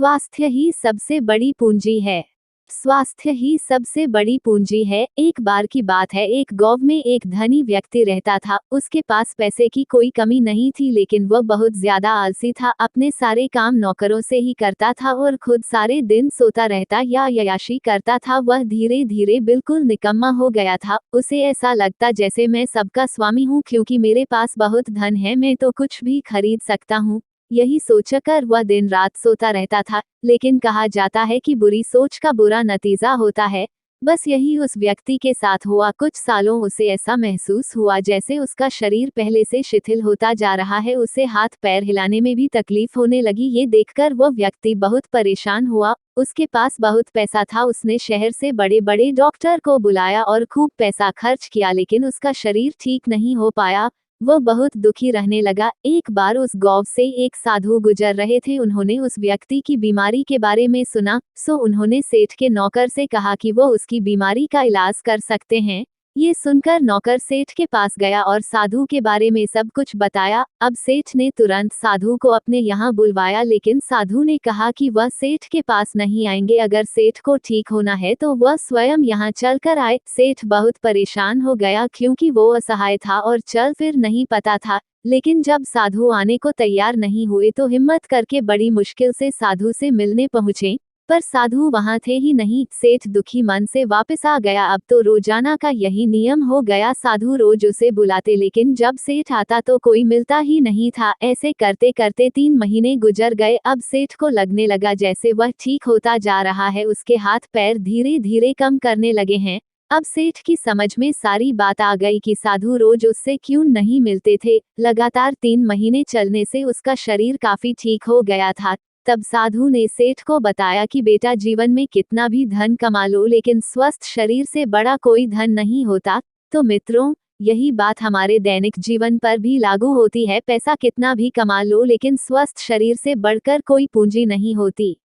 स्वास्थ्य ही सबसे बड़ी पूंजी है। स्वास्थ्य ही सबसे बड़ी पूंजी है। एक बार की बात है, एक गांव में एक धनी व्यक्ति रहता था। उसके पास पैसे की कोई कमी नहीं थी, लेकिन वह बहुत ज्यादा आलसी था। अपने सारे काम नौकरों से ही करता था और खुद सारे दिन सोता रहता या अय्याशी करता था। वह धीरे धीरे बिल्कुल निकम्मा हो गया था। उसे ऐसा लगता जैसे मैं सबका स्वामी हूँ, क्योंकि मेरे पास बहुत धन है, मैं तो कुछ भी खरीद सकता हूँ। यही सोचकर वह दिन रात सोता रहता था। लेकिन कहा जाता है कि बुरी सोच का बुरा नतीजा होता है। बस यही उस व्यक्ति के साथ हुआ। कुछ सालों उसे ऐसा महसूस हुआ जैसे उसका शरीर पहले से शिथिल होता जा रहा है। उसे हाथ पैर हिलाने में भी तकलीफ होने लगी। ये देखकर वह व्यक्ति बहुत परेशान हुआ। उसके पास बहुत पैसा था। उसने शहर से बड़े बड़े डॉक्टर को बुलाया और खूब पैसा खर्च किया, लेकिन उसका शरीर ठीक नहीं हो पाया। वो बहुत दुखी रहने लगा। एक बार उस गांव से एक साधु गुजर रहे थे। उन्होंने उस व्यक्ति की बीमारी के बारे में सुना, सो उन्होंने सेठ के नौकर से कहा कि वो उसकी बीमारी का इलाज कर सकते हैं। ये सुनकर नौकर सेठ के पास गया और साधु के बारे में सब कुछ बताया। अब सेठ ने तुरंत साधु को अपने यहाँ बुलवाया, लेकिन साधु ने कहा कि वह सेठ के पास नहीं आएंगे। अगर सेठ को ठीक होना है तो वह स्वयं यहाँ चलकर आए। सेठ बहुत परेशान हो गया, क्योंकि वो असहाय था और चल फिर नहीं पता था। लेकिन जब साधु आने को तैयार नहीं हुए तो हिम्मत करके बड़ी मुश्किल से साधु से मिलने पहुंचे, पर साधु वहां थे ही नहीं। सेठ दुखी मन से वापस आ गया। अब तो रोजाना का यही नियम हो गया। साधु रोज उसे बुलाते, लेकिन जब सेठ आता तो कोई मिलता ही नहीं था। ऐसे करते करते 3 महीने गुजर गए। अब सेठ को लगने लगा जैसे वह ठीक होता जा रहा है। उसके हाथ पैर धीरे धीरे कम करने लगे हैं। अब सेठ की समझ में सारी बात आ गई कि साधु रोज उससे क्यों नहीं मिलते थे। लगातार 3 महीने चलने से उसका शरीर काफी ठीक हो गया था। तब साधु ने सेठ को बताया कि बेटा, जीवन में कितना भी धन कमा लो, लेकिन स्वस्थ शरीर से बड़ा कोई धन नहीं होता। तो मित्रों, यही बात हमारे दैनिक जीवन पर भी लागू होती है। पैसा कितना भी कमा लो, लेकिन स्वस्थ शरीर से बढ़कर कोई पूंजी नहीं होती।